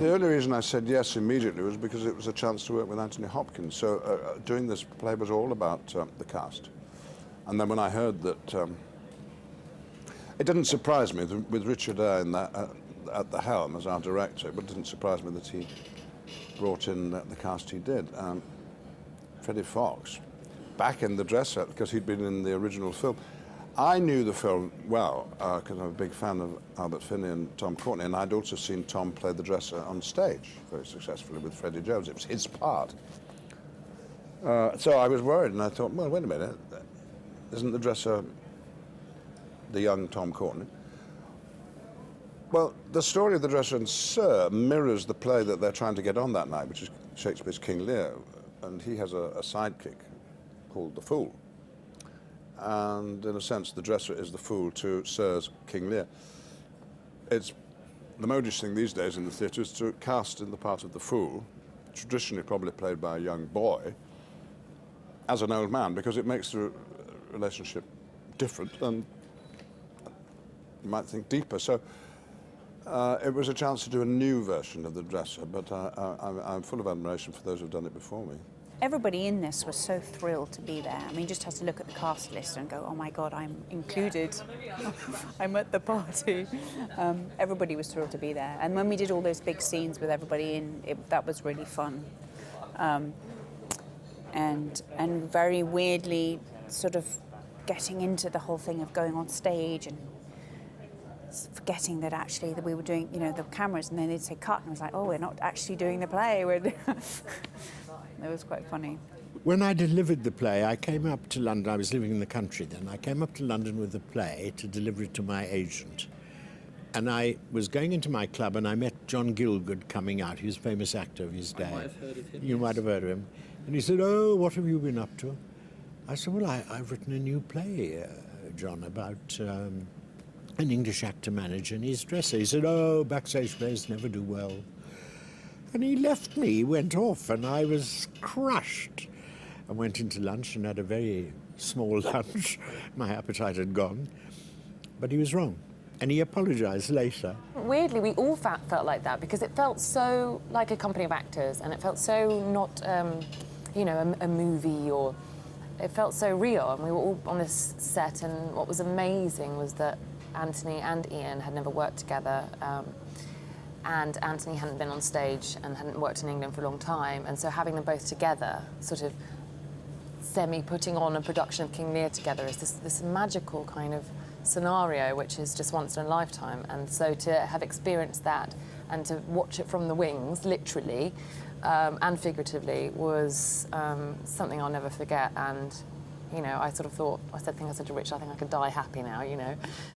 The only reason I said yes immediately was because it was a chance to work with Anthony Hopkins. So doing this play was all about the cast. And then when I heard that, it didn't surprise me that with Richard Eyre at the helm as our director, but it didn't surprise me that he brought in the cast he did. Freddie Fox, back in the dress-up because he'd been in the original film. I knew the film well because I'm a big fan of Albert Finney and Tom Courtenay, and I'd also seen Tom play the dresser on stage very successfully with Freddie Jones. It was his part. So I was worried, and I thought, well, wait a minute, isn't the dresser the young Tom Courtenay? Well, the story of the dresser and Sir mirrors the play that they're trying to get on that night, which is Shakespeare's King Lear, and he has a sidekick called the Fool. And in a sense, the dresser is the fool to Sir's King Lear. It's the modish thing these days in the theatre is to cast in the part of the fool, traditionally probably played by a young boy, as an old man, because it makes the relationship different and you might think deeper. So it was a chance to do a new version of the dresser, but I'm full of admiration for those who've done it before me. Everybody in this was so thrilled to be there. I mean, just has to look at the cast list and go, oh my God, I'm included. I'm at the party. Everybody was thrilled to be there. And when we did all those big scenes with everybody in, that was really fun. And very weirdly sort of getting into the whole thing of going on stage and forgetting that actually that we were doing, you know, the cameras, and then they'd say cut, and I was like, oh, we're not actually doing the play. It was quite funny. When I delivered the play, I came up to London. I was living in the country then. I came up to London with the play to deliver it to my agent. And I was going into my club, and I met John Gielgud coming out. He was a famous actor of his day. I might have heard of him. You might have heard of him. And he said, oh, what have you been up to? I said, well, I've written a new play, John, about an English actor-manager and his dresser. He said, oh, backstage plays never do well. And he left me, he went off, and I was crushed. I went into lunch and had a very small lunch. My appetite had gone. But he was wrong. And he apologized later. Weirdly, we all felt like that because it felt so like a company of actors, and it felt so not, you know, a movie, or it felt so real. And we were all on this set, and what was amazing was that Anthony and Ian had never worked together. And Anthony hadn't been on stage and hadn't worked in England for a long time, and so having them both together, sort of semi-putting on a production of King Lear together, is this magical kind of scenario which is just once in a lifetime. And so to have experienced that and to watch it from the wings, literally and figuratively, was something I'll never forget. And, you know, I sort of thought, I said to Rich, I think I could die happy now, you know.